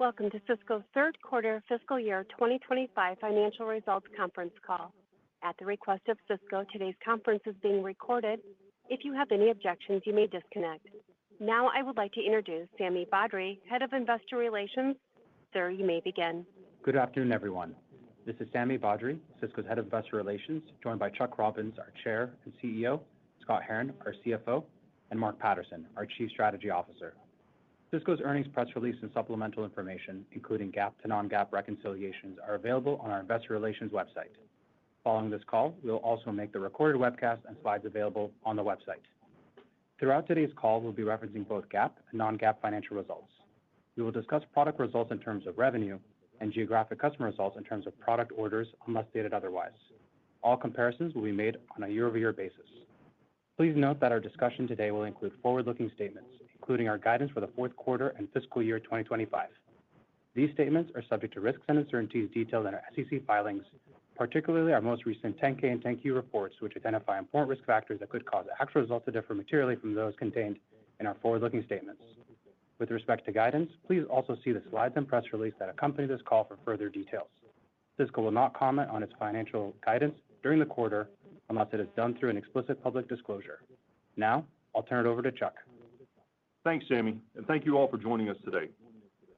Welcome to Cisco's third quarter fiscal year 2025 financial results conference call. At the request of Cisco, today's conference is being recorded. If you have any objections, you may disconnect. Now I would like to introduce Sami Badri, Head of Investor Relations. Sir, you may begin. Good afternoon, everyone. This is Sami Badri, Cisco's Head of Investor Relations, joined by Chuck Robbins, our Chair and CEO, Scott Herren, our CFO, and Mark Patterson, our Chief Strategy Officer. Cisco's earnings press release and supplemental information, including GAAP to non-GAAP reconciliations, are available on our Investor Relations website. Following this call, we will also make the recorded webcast and slides available on the website. Throughout today's call, we'll be referencing both GAAP and non-GAAP financial results. We will discuss product results in terms of revenue and geographic customer results in terms of product orders unless stated otherwise. All comparisons will be made on a year-over-year basis. Please note that our discussion today will include forward-looking statements, including our guidance for the fourth quarter and fiscal year 2025. These statements are subject to risks and uncertainties detailed in our SEC filings, particularly our most recent 10-K and 10-Q reports, which identify important risk factors that could cause actual results to differ materially from those contained in our forward-looking statements. With respect to guidance, please also see the slides and press release that accompany this call for further details. Cisco will not comment on its financial guidance during the quarter unless it is done through an explicit public disclosure. Now, I'll turn it over to Chuck. Thanks, Sami, and thank you all for joining us today.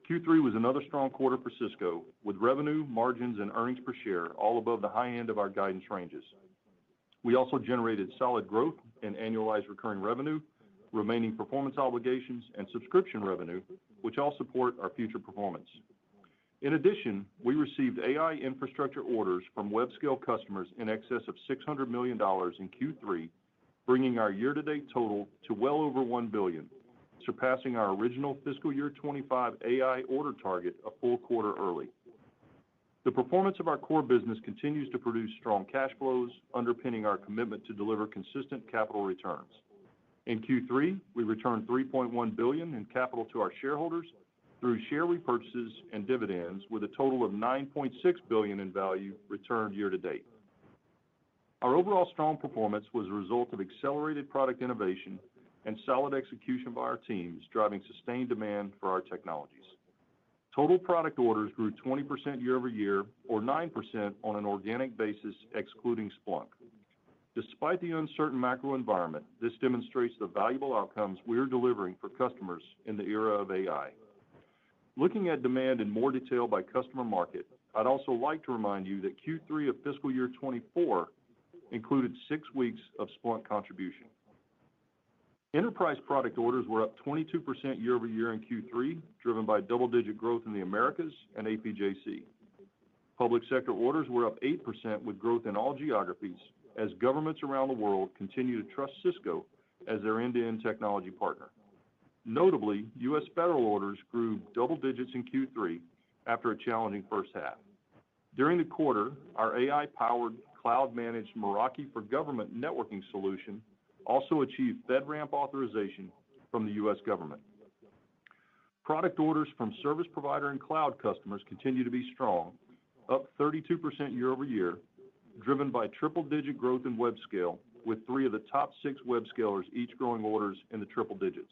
Q3 was another strong quarter for Cisco, with revenue, margins, and earnings per share all above the high end of our guidance ranges. We also generated solid growth in annualized recurring revenue, remaining performance obligations, and subscription revenue, which all support our future performance. In addition, we received AI infrastructure orders from web-scale customers in excess of $600 million in Q3, bringing our year-to-date total to well over $1 billion, surpassing our original fiscal year 25 AI order target a full quarter early. The performance of our core business continues to produce strong cash flows, underpinning our commitment to deliver consistent capital returns. In Q3, we returned $3.1 billion in capital to our shareholders through share repurchases and dividends, with a total of $9.6 billion in value returned year-to-date. Our overall strong performance was a result of accelerated product innovation and solid execution by our teams, driving sustained demand for our technologies. Total product orders grew 20% year-over-year, or 9% on an organic basis, excluding Splunk. Despite the uncertain macro environment, this demonstrates the valuable outcomes we are delivering for customers in the era of AI. Looking at demand in more detail by customer market, I'd also like to remind you that Q3 of fiscal year 24 included 6 weeks of Splunk contribution. Enterprise product orders were up 22% year-over-year in Q3, driven by double-digit growth in the Americas and APJC. Public sector orders were up 8% with growth in all geographies, as governments around the world continue to trust Cisco as their end-to-end technology partner. Notably, U.S. federal orders grew double digits in Q3 after a challenging first half. During the quarter, our AI-powered, cloud-managed Meraki for Government networking solution also achieved FedRAMP authorization from the U.S. government. Product orders from service provider and cloud customers continue to be strong, up 32% year-over-year, driven by triple-digit growth in web-scale, with 3 of the top 6 web-scalers each growing orders in the triple digits.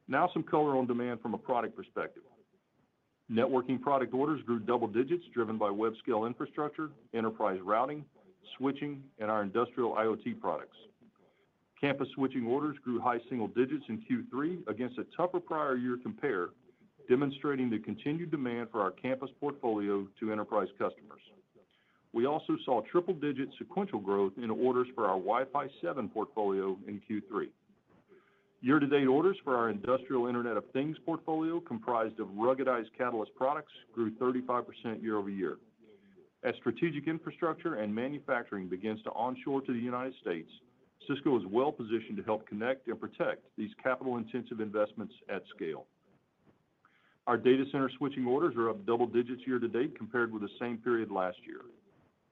Now some color on demand from a product perspective. Networking product orders grew double digits, driven by web-scale infrastructure, enterprise routing, switching, and our industrial IoT products. Campus switching orders grew high single digits in Q3 against a tougher prior year compare, demonstrating the continued demand for our campus portfolio to enterprise customers. We also saw triple-digit sequential growth in orders for our Wi-Fi 7 portfolio in Q3. Year-to-date orders for our industrial Internet of Things portfolio, comprised of ruggedized Catalyst products, grew 35% year-over-year. As strategic infrastructure and manufacturing begins to onshore to the United States, Cisco is well positioned to help connect and protect these capital-intensive investments at scale. Our data center switching orders are up double digits year-to-date compared with the same period last year.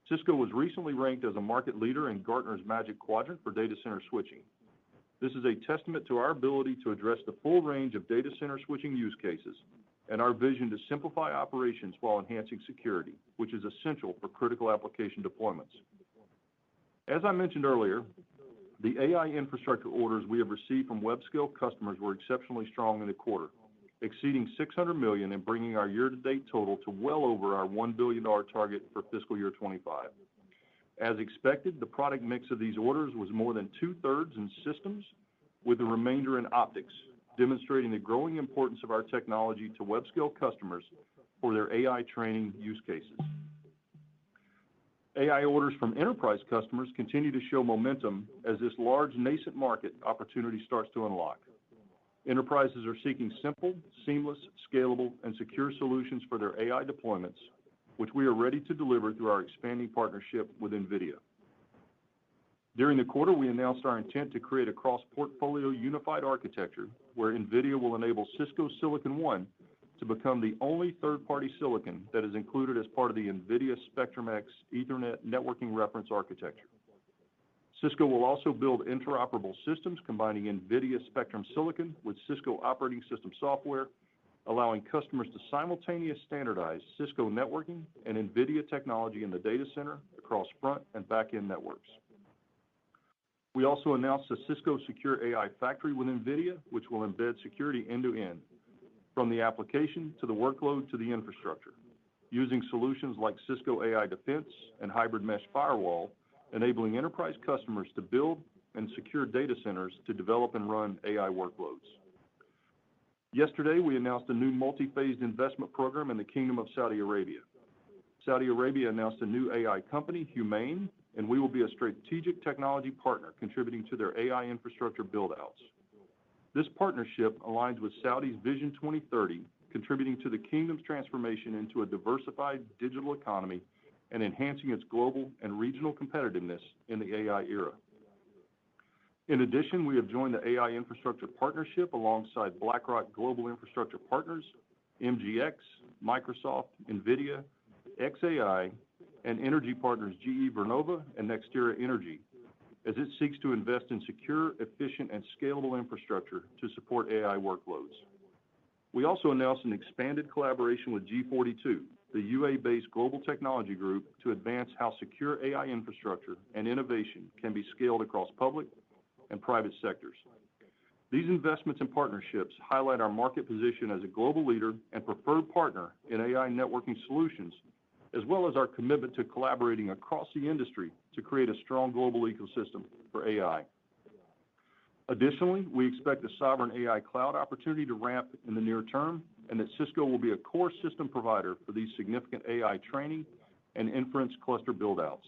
Cisco was recently ranked as a market leader in Gartner's Magic Quadrant for data center switching. This is a testament to our ability to address the full range of data center switching use cases and our vision to simplify operations while enhancing security, which is essential for critical application deployments. As I mentioned earlier, the AI infrastructure orders we have received from web-scale customers were exceptionally strong in the quarter, exceeding $600 million and bringing our year-to-date total to well over our $1 billion target for fiscal year 25. As expected, the product mix of these orders was more than two-thirds in systems, with the remainder in optics, demonstrating the growing importance of our technology to web-scale customers for their AI training use cases. AI orders from enterprise customers continue to show momentum as this large nascent market opportunity starts to unlock. Enterprises are seeking simple, seamless, scalable, and secure solutions for their AI deployments, which we are ready to deliver through our expanding partnership with NVIDIA. During the quarter, we announced our intent to create a cross-portfolio unified architecture where NVIDIA will enable Cisco Silicon One to become the only third-party silicon that is included as part of the NVIDIA Spectrum-X Ethernet networking reference architecture. Cisco will also build interoperable systems combining NVIDIA Spectrum Silicon with Cisco operating system software, allowing customers to simultaneously standardize Cisco networking and NVIDIA technology in the data center across front and back-end networks. We also announced a Cisco Secure AI Factory with NVIDIA, which will embed security end-to-end, from the application to the workload to the infrastructure, using solutions like Cisco AI Defense and Hybrid Mesh Firewall, enabling enterprise customers to build and secure data centers to develop and run AI workloads. Yesterday, we announced a new multi-phased investment program in the Kingdom of Saudi Arabia. Saudi Arabia announced a new AI company, Humane, and we will be a strategic technology partner contributing to their AI infrastructure build-outs. This partnership aligns with Saudi's Vision 2030, contributing to the kingdom's transformation into a diversified digital economy and enhancing its global and regional competitiveness in the AI era. In addition, we have joined the AI Infrastructure Partnership alongside BlackRock Global Infrastructure Partners, MGX, Microsoft, NVIDIA, xAI, and energy partners GE Vernova and NextEra Energy, as it seeks to invest in secure, efficient, and scalable infrastructure to support AI workloads. We also announced an expanded collaboration with G42, the UAE-based global technology group, to advance how secure AI infrastructure and innovation can be scaled across public and private sectors. These investments and partnerships highlight our market position as a global leader and preferred partner in AI networking solutions, as well as our commitment to collaborating across the industry to create a strong global ecosystem for AI. Additionally, we expect the sovereign AI cloud opportunity to ramp in the near term, and that Cisco will be a core system provider for these significant AI training and inference cluster build-outs.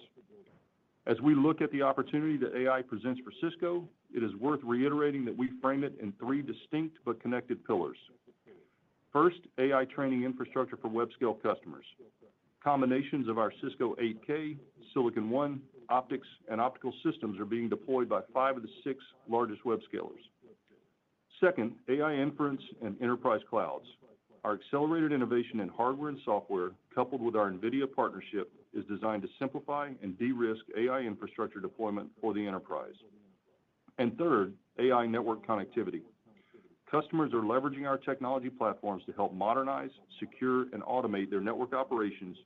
As we look at the opportunity that AI presents for Cisco, it is worth reiterating that we frame it in three distinct but connected pillars. First, AI training infrastructure for web-scale customers. Combinations of our Cisco 8K, Silicon One, optics, and optical systems are being deployed by 5 of the 6 largest web scalers. Second, AI inference and enterprise clouds. Our accelerated innovation in hardware and software, coupled with our NVIDIA partnership, is designed to simplify and de-risk AI infrastructure deployment for the enterprise. And third, AI network connectivity. Customers are leveraging our technology platforms to help modernize, secure, and automate their network operations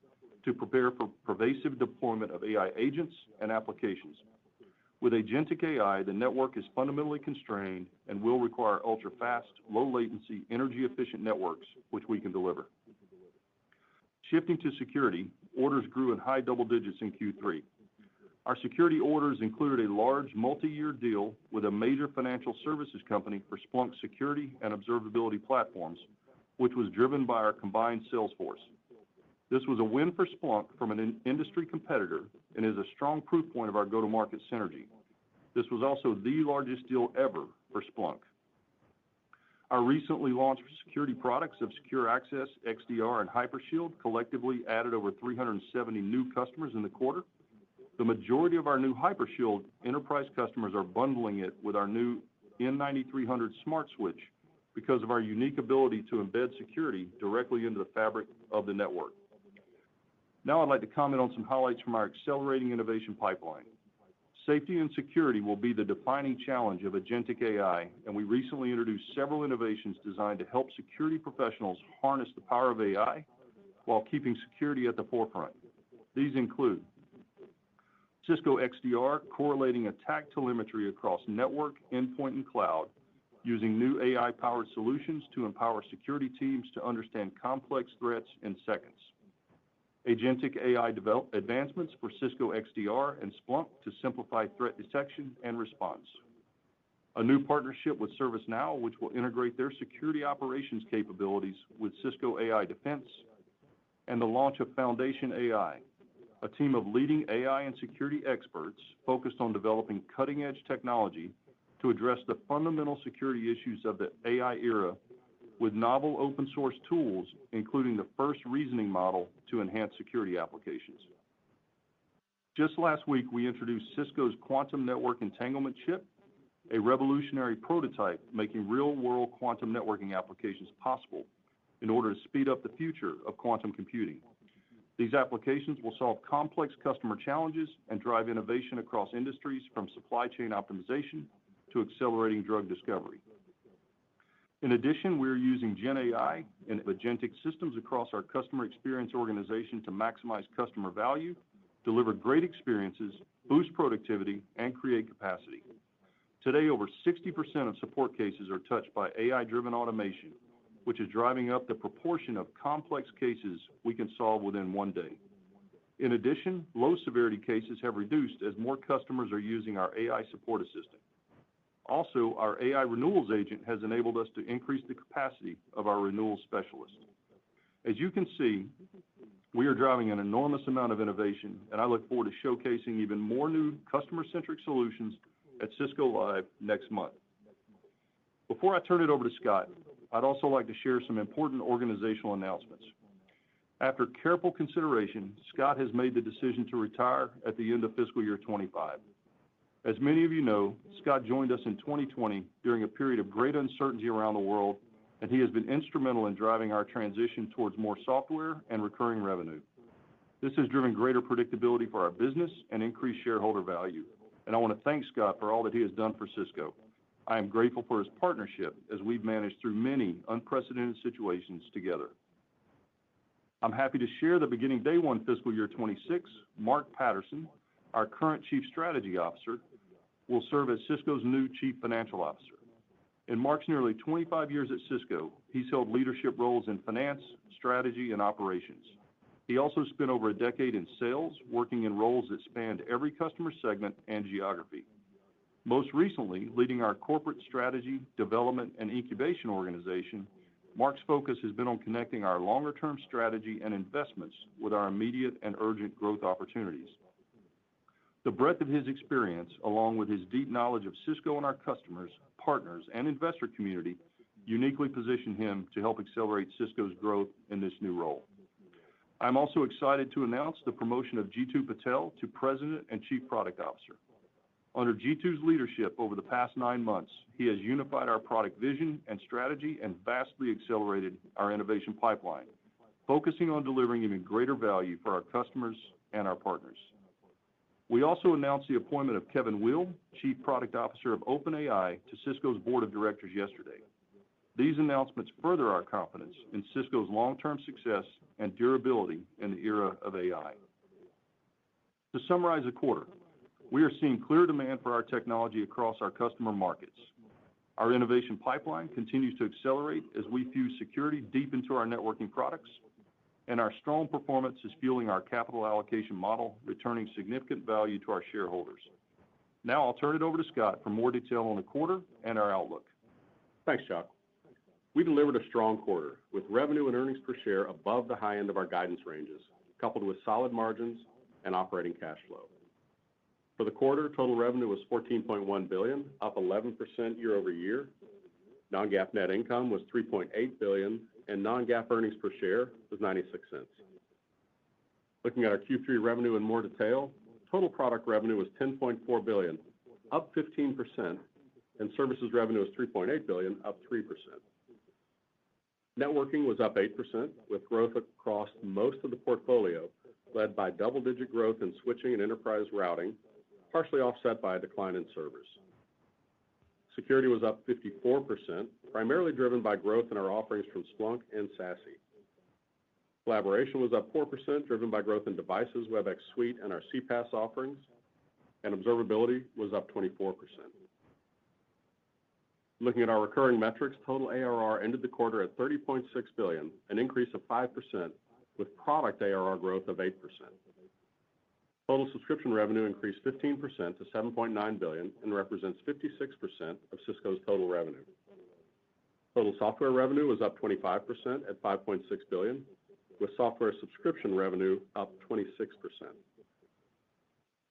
to prepare for pervasive deployment of AI agents and applications. With agentic AI, the network is fundamentally constrained and will require ultra-fast, low-latency, energy-efficient networks, which we can deliver. Shifting to security, orders grew in high double digits in Q3. Our security orders included a large multi-year deal with a major financial services company for Splunk security and observability platforms, which was driven by our combined sales force. This was a win for Splunk from an industry competitor and is a strong proof point of our go-to-market synergy. This was also the largest deal ever for Splunk. Our recently launched security products of Secure Access, XDR, and Hypershield collectively added over 370 new customers in the quarter. The majority of our new Hypershield enterprise customers are bundling it with our new N9300 Smart Switch because of our unique ability to embed security directly into the fabric of the network. Now I'd like to comment on some highlights from our accelerating innovation pipeline. Safety and security will be the defining challenge of agentic AI, and we recently introduced several innovations designed to help security professionals harness the power of AI while keeping security at the forefront. These include Cisco XDR correlating attack telemetry across network, endpoint, and cloud, using new AI-powered solutions to empower security teams to understand complex threats in seconds. Agentic AI advancements for Cisco XDR and Splunk to simplify threat detection and response. A new partnership with ServiceNow, which will integrate their security operations capabilities with Cisco AI Defense, and the launch of Foundation AI, a team of leading AI and security experts focused on developing cutting-edge technology to address the fundamental security issues of the AI era with novel open source tools, including the first reasoning model to enhance security applications. Just last week, we introduced Cisco's quantum network entanglement chip, a revolutionary prototype making real-world quantum networking applications possible in order to speed up the future of quantum computing. These applications will solve complex customer challenges and drive innovation across industries from supply chain optimization to accelerating drug discovery. In addition, we're using Gen AI and agentic systems across our customer experience organization to maximize customer value, deliver great experiences, boost productivity, and create capacity. Today, over 60% of support cases are touched by AI-driven automation, which is driving up the proportion of complex cases we can solve within one day. In addition, low-severity cases have reduced as more customers are using our AI support assistant. Also, our AI renewals agent has enabled us to increase the capacity of our renewals specialist. As you can see, we are driving an enormous amount of innovation, and I look forward to showcasing even more new customer-centric solutions at Cisco Live next month. Before I turn it over to Scott, I'd also like to share some important organizational announcements. After careful consideration, Scott has made the decision to retire at the end of fiscal year 25. As many of you know, Scott joined us in 2020 during a period of great uncertainty around the world, and he has been instrumental in driving our transition towards more software and recurring revenue. This has driven greater predictability for our business and increased shareholder value. And I want to thank Scott for all that he has done for Cisco. I am grateful for his partnership as we've managed through many unprecedented situations together. I'm happy to share that beginning day one fiscal year 26, Mark Patterson, our current Chief Strategy Officer, will serve as Cisco's new Chief Financial Officer. In Mark's nearly 25 years at Cisco, he's held leadership roles in finance, strategy, and operations. He also spent over a decade in sales, working in roles that spanned every customer segment and geography. Most recently, leading our corporate strategy, development, and incubation organization, Mark's focus has been on connecting our longer-term strategy and investments with our immediate and urgent growth opportunities. The breadth of his experience, along with his deep knowledge of Cisco and our customers, partners, and investor community, uniquely position him to help accelerate Cisco's growth in this new role. I'm also excited to announce the promotion of Jeetu Patel to President and Chief Product Officer. Under Jeetu's leadership over the past 9 months, he has unified our product vision and strategy and vastly accelerated our innovation pipeline, focusing on delivering even greater value for our customers and our partners. We also announced the appointment of Kevin Weil, Chief Product Officer of OpenAI, to Cisco's Board of Directors yesterday. These announcements further our confidence in Cisco's long-term success and durability in the era of AI. To summarize the quarter, we are seeing clear demand for our technology across our customer markets. Our innovation pipeline continues to accelerate as we fuse security deep into our networking products, and our strong performance is fueling our capital allocation model, returning significant value to our shareholders. Now I'll turn it over to Scott for more detail on the quarter and our outlook. Thanks, Chuck. We delivered a strong quarter with revenue and earnings per share above the high end of our guidance ranges, coupled with solid margins and operating cash flow. For the quarter, total revenue was $14.1 billion, up 11% year over year. Non-GAAP net income was $3.8 billion, and non-GAAP earnings per share was 96 cents. Looking at our Q3 revenue in more detail, total product revenue was $10.4 billion, up 15%, and services revenue was $3.8 billion, up 3%. Networking was up 8%, with growth across most of the portfolio, led by double-digit growth in switching and enterprise routing, partially offset by a decline in servers. Security was up 54%, primarily driven by growth in our offerings from Splunk and SASE. Collaboration was up 4%, driven by growth in devices, WebEx Suite, and our CPaaS offerings, and observability was up 24%. Looking at our recurring metrics, total ARR ended the quarter at $30.6 billion, an increase of 5%, with product ARR growth of 8%. Total subscription revenue increased 15% to $7.9 billion and represents 56% of Cisco's total revenue. Total software revenue was up 25% at $5.6 billion, with software subscription revenue up 26%.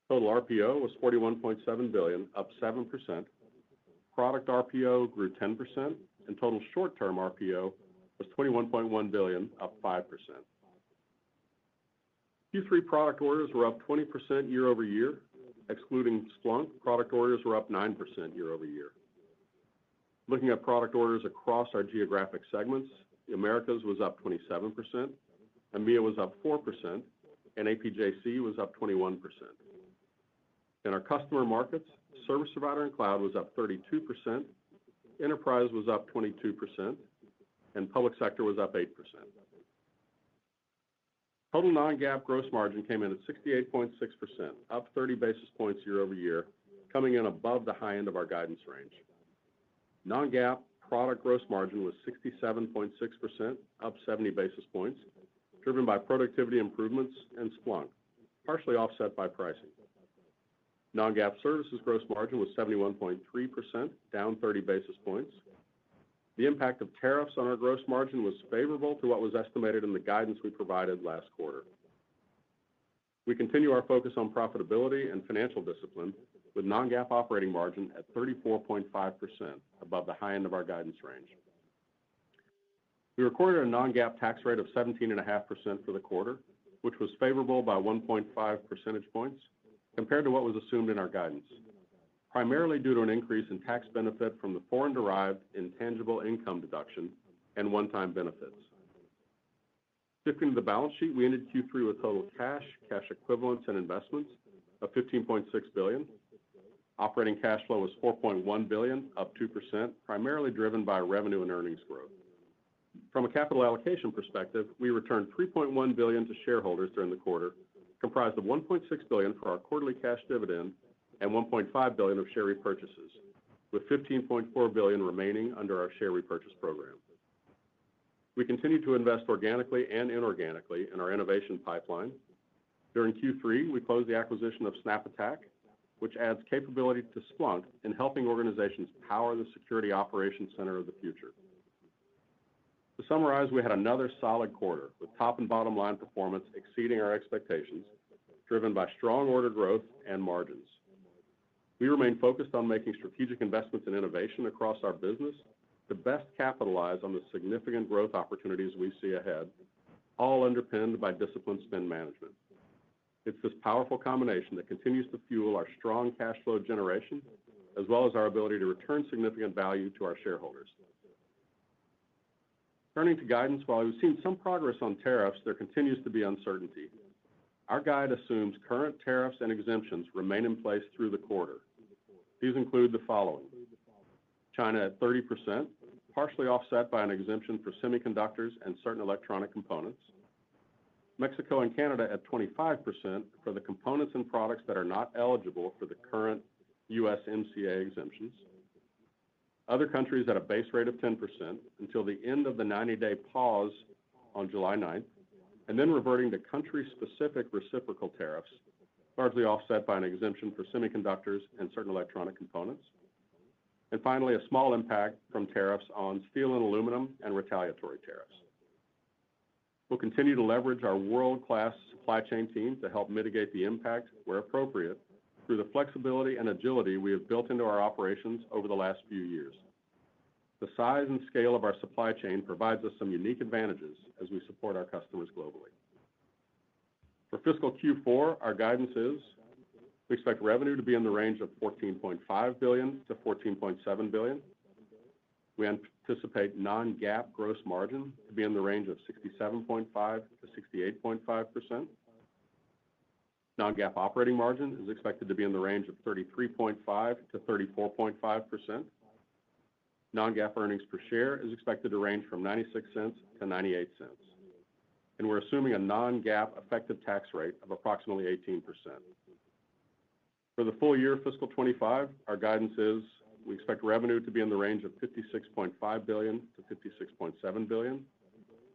Total RPO was $41.7 billion, up 7%. Product RPO grew 10%, and total short-term RPO was $21.1 billion, up 5%. Q3 product orders were up 20% year over year. Excluding Splunk, product orders were up 9% year over year. Looking at product orders across our geographic segments, the Americas was up 27%, EMEA was up 4%, and APJC was up 21%. In our customer markets, service provider and cloud was up 32%, enterprise was up 22%, and public sector was up 8%. Total non-GAAP gross margin came in at 68.6%, up 30 basis points year over year, coming in above the high end of our guidance range. Non-GAAP product gross margin was 67.6%, up 70 basis points, driven by productivity improvements and Splunk, partially offset by pricing. Non-GAAP services gross margin was 71.3%, down 30 basis points. The impact of tariffs on our gross margin was favorable to what was estimated in the guidance we provided last quarter. We continue our focus on profitability and financial discipline, with non-GAAP operating margin at 34.5%, above the high end of our guidance range. We recorded a non-GAAP tax rate of 17.5% for the quarter, which was favorable by 1.5 percentage points compared to what was assumed in our guidance, primarily due to an increase in tax benefit from the foreign-derived intangible income deduction and one-time benefits. Shifting to the balance sheet, we ended Q3 with total cash, cash equivalents, and investments of $15.6 billion. Operating cash flow was $4.1 billion, up 2%, primarily driven by revenue and earnings growth. From a capital allocation perspective, we returned $3.1 billion to shareholders during the quarter, comprised of $1.6 billion for our quarterly cash dividend and $1.5 billion of share repurchases, with $15.4 billion remaining under our share repurchase program. We continue to invest organically and inorganically in our innovation pipeline. During Q3, we closed the acquisition of SnapAttack, which adds capability to Splunk in helping organizations power the security operations center of the future. To summarize, we had another solid quarter with top and bottom line performance exceeding our expectations, driven by strong order growth and margins. We remain focused on making strategic investments in innovation across our business to best capitalize on the significant growth opportunities we see ahead, all underpinned by disciplined spend management. It's this powerful combination that continues to fuel our strong cash flow generation, as well as our ability to return significant value to our shareholders. Turning to guidance, while we've seen some progress on tariffs, there continues to be uncertainty. Our guide assumes current tariffs and exemptions remain in place through the quarter. These include the following: China at 30%, partially offset by an exemption for semiconductors and certain electronic components. Mexico and Canada at 25% for the components and products that are not eligible for the current USMCA exemptions. Other countries at a base rate of 10% until the end of the 90-day pause on July 9th, and then reverting to country-specific reciprocal tariffs, largely offset by an exemption for semiconductors and certain electronic components. And finally, a small impact from tariffs on steel and aluminum and retaliatory tariffs. We'll continue to leverage our world-class supply chain team to help mitigate the impact, where appropriate, through the flexibility and agility we have built into our operations over the last few years. The size and scale of our supply chain provides us some unique advantages as we support our customers globally. For fiscal Q4, our guidance is we expect revenue to be in the range of $14.5 billion to $14.7 billion. We anticipate non-GAAP gross margin to be in the range of 67.5% to 68.5%. Non-GAAP operating margin is expected to be in the range of 33.5% to 34.5%. Non-GAAP earnings per share is expected to range from 96 cents to 98 cents. And we're assuming a non-GAAP effective tax rate of approximately 18%. For the full year fiscal 25, our guidance is we expect revenue to be in the range of $56.5 billion to $56.7 billion,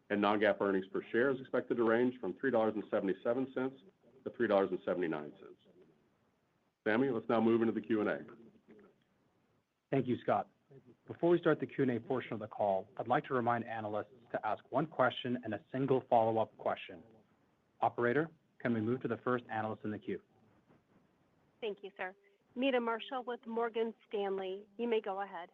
and non-GAAP earnings per share is expected to range from $3.77 to $3.79. Sammy, let's now move into the Q&A. Thank you, Scott. Before we start the Q&A portion of the call, I'd like to remind analysts to ask one question and a single follow-up question. Operator, can we move to the first analyst in the queue? Thank you, sir. Meta Marshall with Morgan Stanley. You may go ahead.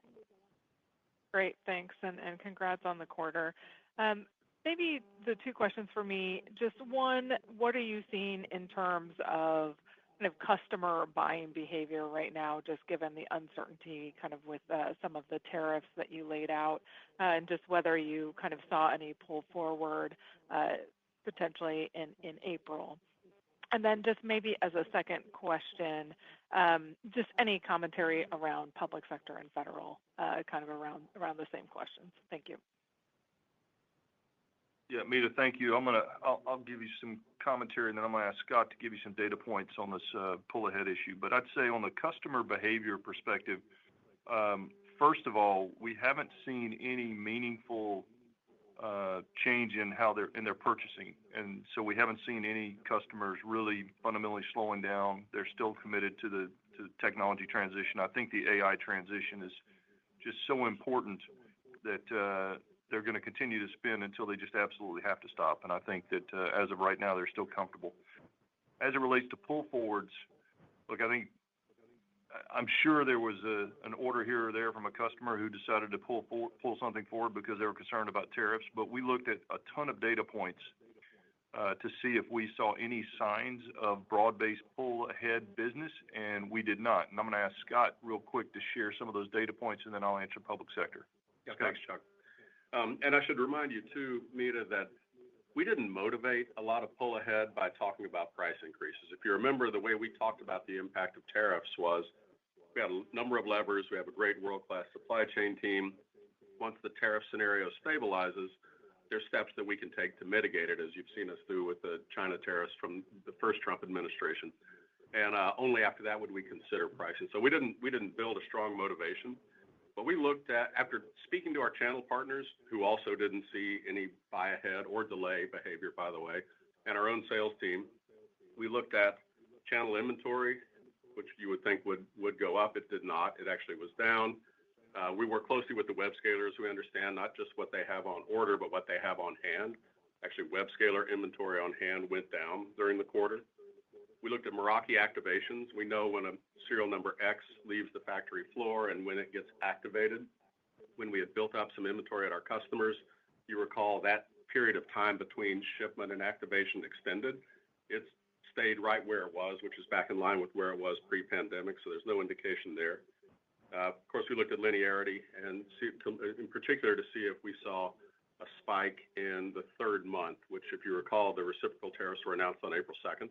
Great, thanks, and congrats on the quarter. Maybe the two questions for me, just one, what are you seeing in terms of kind of customer buying behavior right now, just given the uncertainty kind of with some of the tariffs that you laid out, and just whether you kind of saw any pull forward potentially in April? And then just maybe as a second question, just any commentary around public sector and federal, kind of around the same questions. Thank you. Yeah, Meta, thank you. I'll give you some commentary, and then I'm going to ask Scott to give you some data points on this pull-ahead issue. But I'd say on the customer behavior perspective, first of all, we haven't seen any meaningful change in how they're purchasing, and so we haven't seen any customers really fundamentally slowing down. They're still committed to the technology transition. I think the AI transition is just so important that they're going to continue to spend until they just absolutely have to stop. And I think that as of right now, they're still comfortable. As it relates to pull forwards, look, I'm sure there was an order here or there from a customer who decided to pull something forward because they were concerned about tariffs. But we looked at a ton of data points to see if we saw any signs of broad-based pull-ahead business, and we did not. And I'm going to ask Scott real quick to share some of those data points, and then I'll answer public sector. Yeah, thanks, Chuck. And I should remind you too, Meta, that we didn't motivate a lot of pull ahead by talking about price increases. If you remember, the way we talked about the impact of tariffs was we had a number of levers. We have a great world-class supply chain team. Once the tariff scenario stabilizes, there's steps that we can take to mitigate it, as you've seen us do with the China tariffs from the first Trump administration. And only after that would we consider pricing. So we didn't build a strong motivation. But we looked at, after speaking to our channel partners, who also didn't see any buy ahead or delay behavior, by the way, and our own sales team, we looked at channel inventory, which you would think would go up. It did not. It actually was down. We work closely with the web scalers. We understand not just what they have on order, but what they have on hand. Actually, web scaler inventory on hand went down during the quarter. We looked at Meraki activations. We know when a serial number X leaves the factory floor and when it gets activated. When we had built up some inventory at our customers, you recall that period of time between shipment and activation extended. It's stayed right where it was, which is back in line with where it was pre-pandemic, so there's no indication there. Of course, we looked at linearity and in particular to see if we saw a spike in the third month, which, if you recall, the reciprocal tariffs were announced on April 2nd.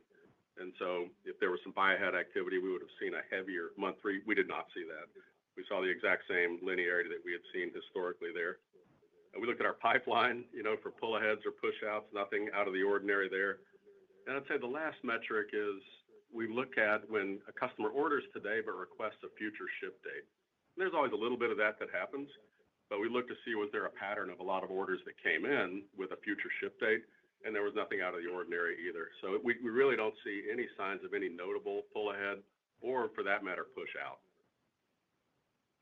And so if there was some buy-ahead activity, we would have seen a heavier month 3. We did not see that. We saw the exact same linearity that we had seen historically there. And we looked at our pipeline, for pull-aheads or push-outs, nothing out of the ordinary there. And I'd say the last metric is we look at when a customer orders today but requests a future ship date. And there's always a little bit of that happens, but we look to see was there a pattern of a lot of orders that came in with a future ship date, and there was nothing out of the ordinary either. So we really don't see any signs of any notable pull ahead or, for that matter, push out.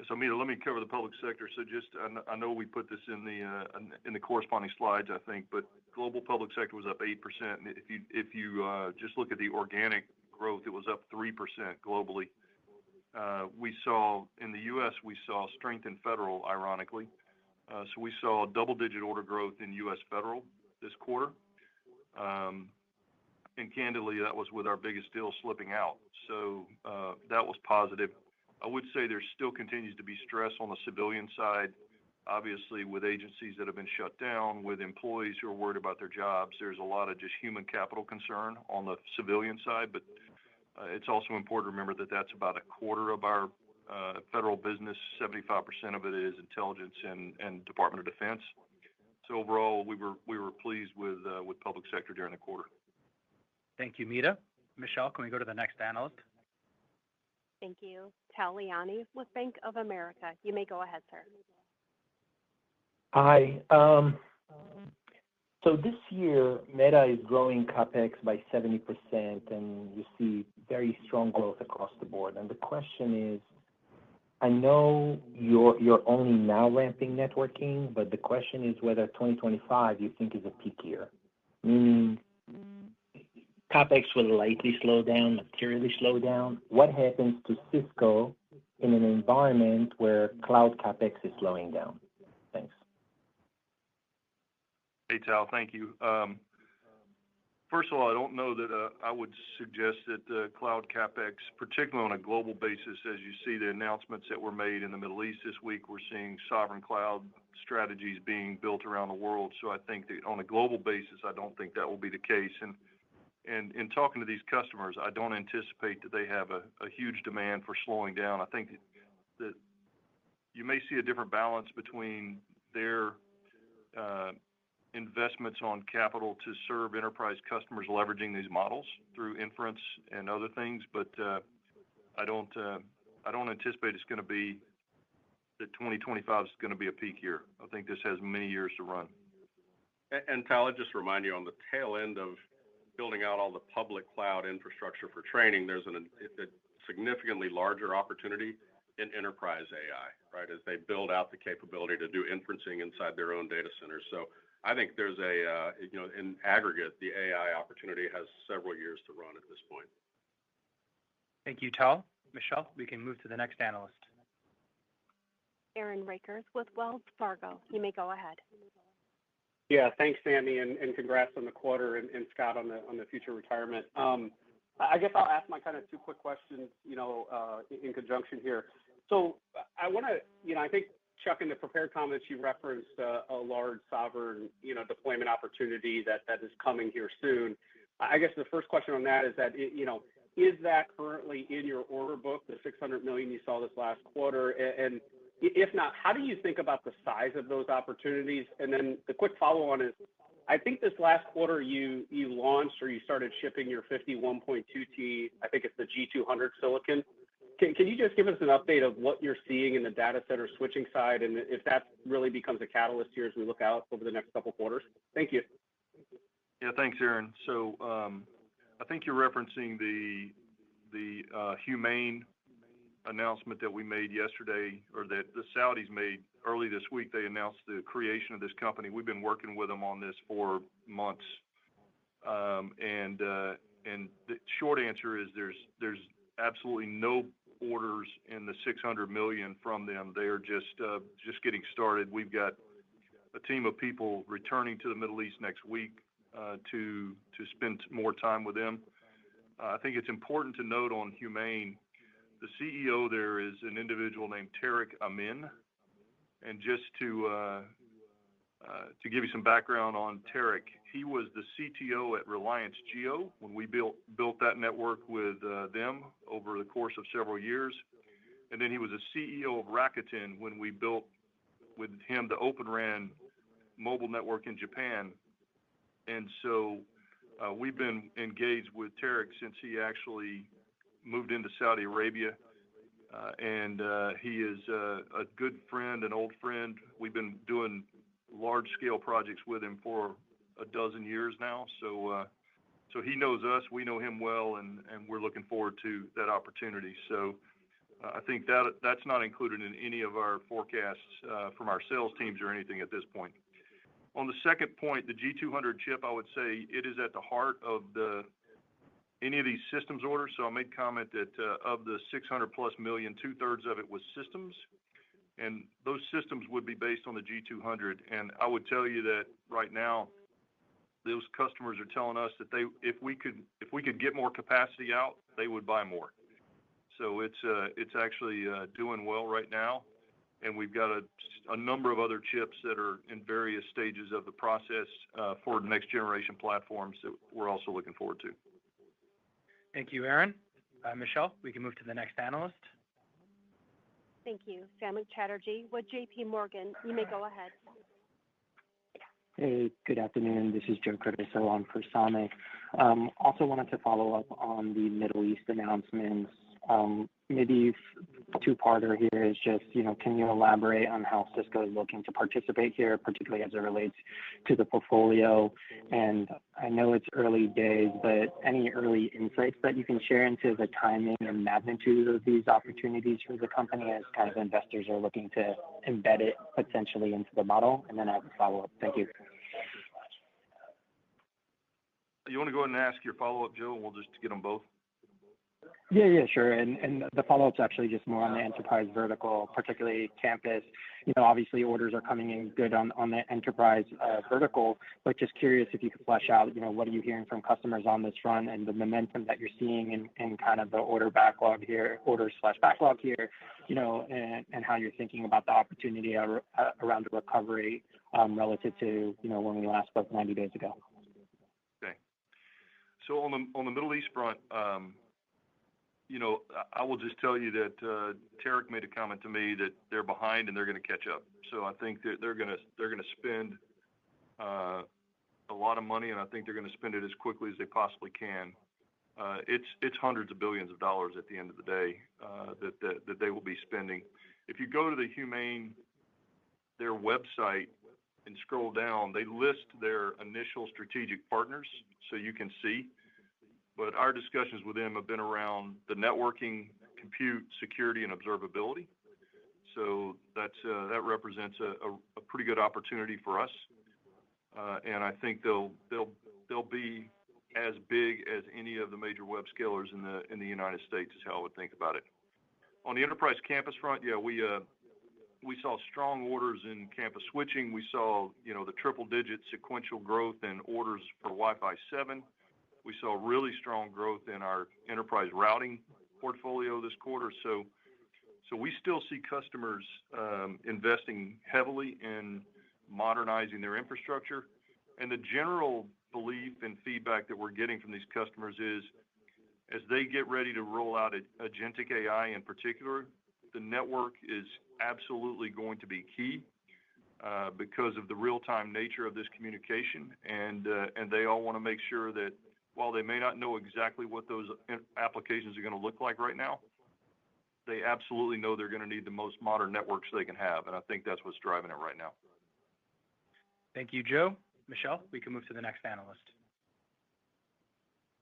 So, Meta, let me cover the public sector. So just, I know we put this in the corresponding slides, I think, but global public sector was up 8%. And if you just look at the organic growth, it was up 3% globally. We saw, in the U.S., we saw strength in federal, ironically. So we saw double-digit order growth in U.S. federal this quarter. And candidly, that was with our biggest deal slipping out. So that was positive. I would say there still continues to be stress on the civilian side, obviously with agencies that have been shut down, with employees who are worried about their jobs. There's a lot of just human capital concern on the civilian side, but it's also important to remember that that's about a quarter of our federal business. 75% of it is intelligence and Department of Defense. So overall, we were pleased with public sector during the quarter. Thank you, Meta. Michelle, can we go to the next analyst? Thank you. Tal Liani with Bank of America. You may go ahead, sir. Hi. So this year, Meta is growing CapEx by 70%, and you see very strong growth across the board. And the question is, I know you're only now ramping networking, but the question is whether 2025 you think is a peak year, meaning CapEx will likely slow down, materially slow down. What happens to Cisco in an environment where cloud CapEx is slowing down? Thanks. Hey, Tal, thank you. First of all, I don't know that I would suggest that cloud CapEx, particularly on a global basis, as you see the announcements that were made in the Middle East this week, we're seeing sovereign cloud strategies being built around the world. So I think that on a global basis, I don't think that will be the case. And in talking to these customers, I don't anticipate that they have a huge demand for slowing down. I think that you may see a different balance between their investments on capital to serve enterprise customers leveraging these models through inference and other things, but I don't anticipate it's going to be that 2025 is going to be a peak year. I think this has many years to run. And Tal, I'd just remind you on the tail end of building out all the public cloud infrastructure for training, there's a significantly larger opportunity in enterprise AI, right, as they build out the capability to do inferencing inside their own data centers. So I think there's in aggregate, the AI opportunity has several years to run at this point. Thank you, Tal. Michelle, we can move to the next analyst. Aaron Rakers with Wells Fargo. You may go ahead. Yeah, thanks, Sammy, and congrats on the quarter, and Scott on the future retirement. I guess I'll ask my kind of two quick questions, in conjunction here. So I want to, I think, Chuck, in the prepared comments, you referenced a large sovereign, deployment opportunity that is coming here soon. I guess the first question on that is that, is that currently in your order book, the $600 million you saw this last quarter? And if not, how do you think about the size of those opportunities? And then the quick follow-on is, I think this last quarter you launched or you started shipping your 51.2T, I think it's the G200 silicon. Can you just give us an update of what you're seeing in the data center switching side, and if that really becomes a catalyst here as we look out over the next couple quarters? Thank you. Yeah, thanks, Aaron. So I think you're referencing the Humane announcement that we made yesterday, or that the Saudis made early this week. They announced the creation of this company. We've been working with them on this for months, and the short answer is there's absolutely no orders in the $600 million from them. They are just getting started. We've got a team of people returning to the Middle East next week to spend more time with them. I think it's important to note on Humane, the CEO there is an individual named Tariq Amin, and just to give you some background on Tariq, he was the CTO at Reliance Jio when we built that network with them over the course of several years. And then he was a CEO of Rakuten when we built with him the Open RAN mobile network in Japan. And so we've been engaged with Tariq since he actually moved into Saudi Arabia. And he is a good friend, an old friend. We've been doing large-scale projects with him for a dozen years now. So he knows us, we know him well, and we're looking forward to that opportunity. So I think that's not included in any of our forecasts from our sales teams or anything at this point. On the second point, the G200 chip, I would say it is at the heart of any of these systems orders. So I made comment that of the $600+ million, 2/3 of it was systems. And those systems would be based on the G200. And I would tell you that right now, those customers are telling us that if we could get more capacity out, they would buy more. So it's actually doing well right now. And we've got a number of other chips that are in various stages of the process for next generation platforms that we're also looking forward to. Thank you, Aaron. Michelle, we can move to the next analyst. Thank you. Samik Chatterjee with JP Morgan. You may go ahead. Hey, good afternoon. This is Joe Cardoso on for Samik. Also wanted to follow up on the Middle East announcements. maybe two-parter here is just, can you elaborate on how Cisco is looking to participate here, particularly as it relates to the portfolio? And I know it's early days, but any early insights that you can share into the timing and magnitude of these opportunities for the company as kind of investors are looking to embed it potentially into the model? And then I have a follow-up. Thank you. You want to go ahead and ask your follow-up, Joe, and we'll just get them both? Yeah, sure. And the follow-up's actually just more on the enterprise vertical, particularly campus. Obviously orders are coming in good on the enterprise vertical, but just curious if you could flesh out, what are you hearing from customers on this front and the momentum that you're seeing in kind of the orders/backlog here, and how you're thinking about the opportunity around the recovery relative to, when we last spoke 90 days ago. Okay. So on the Middle East front, I will just tell you that Tarek made a comment to me that they're behind and they're going to catch up. So I think that they're going to spend a lot of money, and I think they're going to spend it as quickly as they possibly can. It's hundreds of billions of dollars at the end of the day that they will be spending. If you go to the their website and scroll down, they list their initial strategic partners, so you can see. But our discussions with them have been around the networking, compute, security, and observability. So that represents a pretty good opportunity for us, and I think they'll be as big as any of the major web scalers in the United States is how I would think about it. On the enterprise campus front, yeah, we saw strong orders in campus switching. We saw the triple-digit sequential growth in orders for Wi-Fi 7. We saw really strong growth in our enterprise routing portfolio this quarter. So we still see customers investing heavily in modernizing their infrastructure. And the general belief and feedback that we're getting from these customers is as they get ready to roll out agentic AI in particular, the network is absolutely going to be key because of the real-time nature of this communication. And they all want to make sure that while they may not know exactly what those applications are going to look like right now, they absolutely know they're going to need the most modern networks they can have. And I think that's what's driving it right now. Thank you, Joe. Michelle, we can move to the next analyst.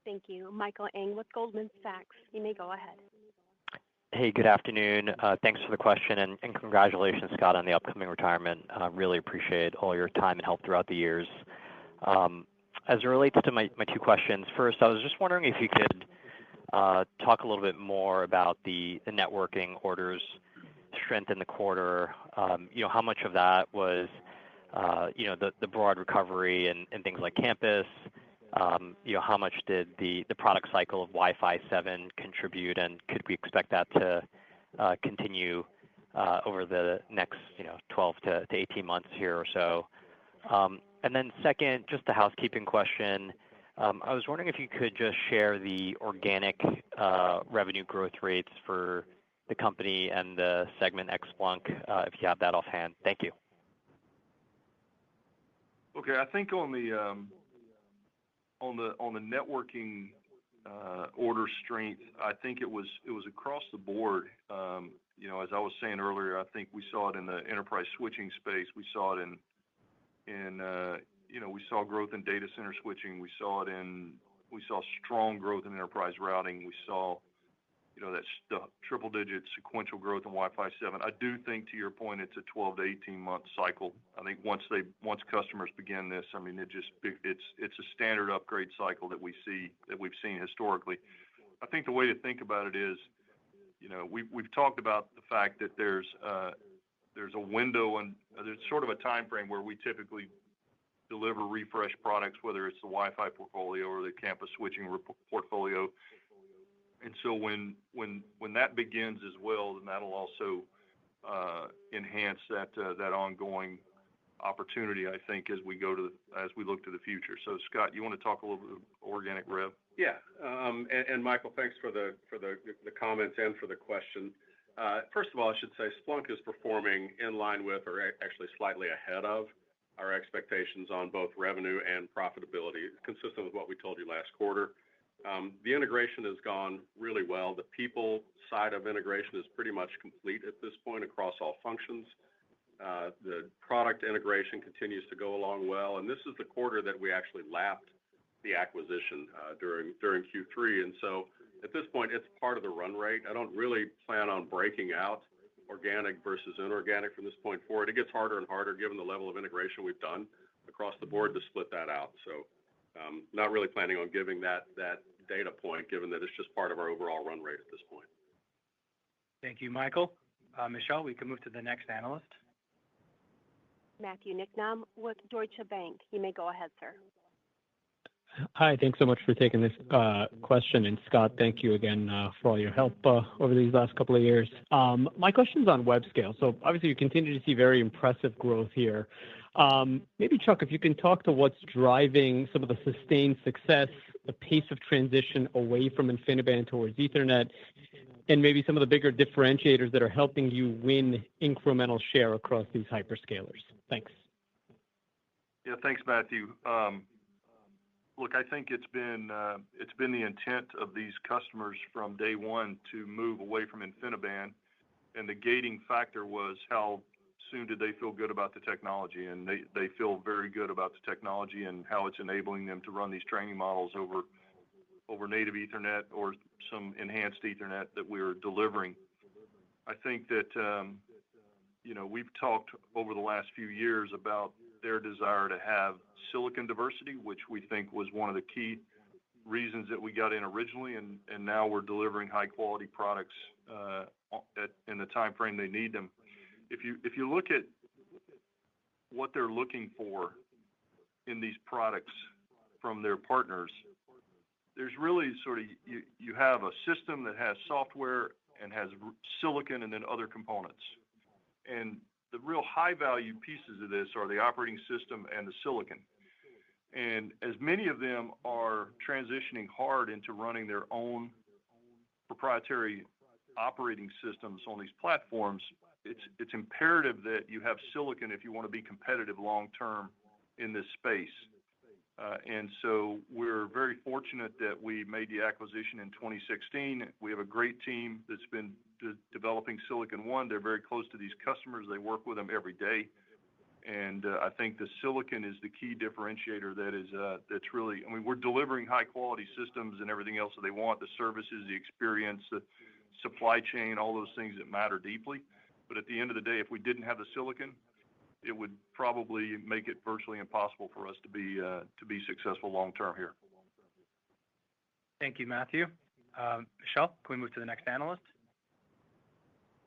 Thank you. Michael Ng with Goldman Sachs. You may go ahead. Hey, good afternoon. Thanks for the question, and congratulations, Scott, on the upcoming retirement. Really appreciate all your time and help throughout the years. As it relates to my two questions, first, I was just wondering if you could talk a little bit more about the networking orders strength in the quarter. How much of that was, the broad recovery and things like campus? How much did the product cycle of Wi-Fi 7 contribute, and could we expect that to continue over the next 12 to 18 months here or so? And then second, just a housekeeping question. I was wondering if you could just share the organic revenue growth rates for the company and the segment Splunk, if you have that offhand. Thank you. Okay, I think on the networking order strength, I think it was across the board. As I was saying earlier, I think we saw it in the enterprise switching space. We saw it we saw growth in data center switching. We saw strong growth in enterprise routing. We saw the triple-digit sequential growth in Wi-Fi 7. I do think, to your point, it's a 12 to 18-month cycle. I think once customers begin this, I mean, it's a standard upgrade cycle that we've seen historically. I think the way to think about it is, we've talked about the fact that there's a window and there's sort of a time frame where we typically deliver refresh products, whether it's the Wi-Fi portfolio or the campus switching portfolio. And so when that begins as well, then that'll also enhance that ongoing opportunity, I think, as we look to the future. So Scott, you want to talk a little bit of organic rev? Yeah, and Michael, thanks for the comments and for the question. First of all, I should say Splunk is performing in line with, or actually slightly ahead of, our expectations on both revenue and profitability, consistent with what we told you last quarter. The integration has gone really well. The people side of integration is pretty much complete at this point across all functions. The product integration continues to go along well, and this is the quarter that we actually lapped the acquisition during Q3. And so at this point, it's part of the run rate. I don't really plan on breaking out organic versus inorganic from this point forward. It gets harder and harder given the level of integration we've done across the board to split that out. So not really planning on giving that data point, given that it's just part of our overall run rate at this point. Thank you, Michael. Michelle, we can move to the next analyst. Matthew Nicknam with Deutsche Bank. You may go ahead, sir. Hi, thanks so much for taking this question. And Scott, thank you again for all your help over these last couple of years. My question's on web scale. So obviously you continue to see very impressive growth here. Maybe Chuck, if you can talk to what's driving some of the sustained success, the pace of transition away from InfiniBand towards Ethernet, and maybe some of the bigger differentiators that are helping you win incremental share across these hyperscalers. Thanks. Yeah, thanks, Matthew. Look, I think it's been the intent of these customers from day one to move away from InfiniBand, and the gating factor was how soon did they feel good about the technology, and they feel very good about the technology and how it's enabling them to run these training models over native Ethernet or some enhanced Ethernet that we're delivering. I think that we've talked over the last few years about their desire to have silicon diversity, which we think was one of the key reasons that we got in originally, and now we're delivering high quality products in the time frame they need them. If you look at what they're looking for in these products from their partners, there's really sort of you have a system that has software and has silicon and then other components. And the real high value pieces of this are the operating system and the silicon. And as many of them are transitioning hard into running their own proprietary operating systems on these platforms, it's imperative that you have silicon if you want to be competitive long term in this space. And so we're very fortunate that we made the acquisition in 2016. We have a great team that's been developing Silicon One. They're very close to these customers. They work with them every day. And I think the silicon is the key differentiator that's really, I mean, we're delivering high quality systems and everything else that they want, the services, the experience, the supply chain, all those things that matter deeply. But at the end of the day, if we didn't have the silicon, it would probably make it virtually impossible for us to be successful long term here. Thank you, Matthew. Michelle, can we move to the next analyst?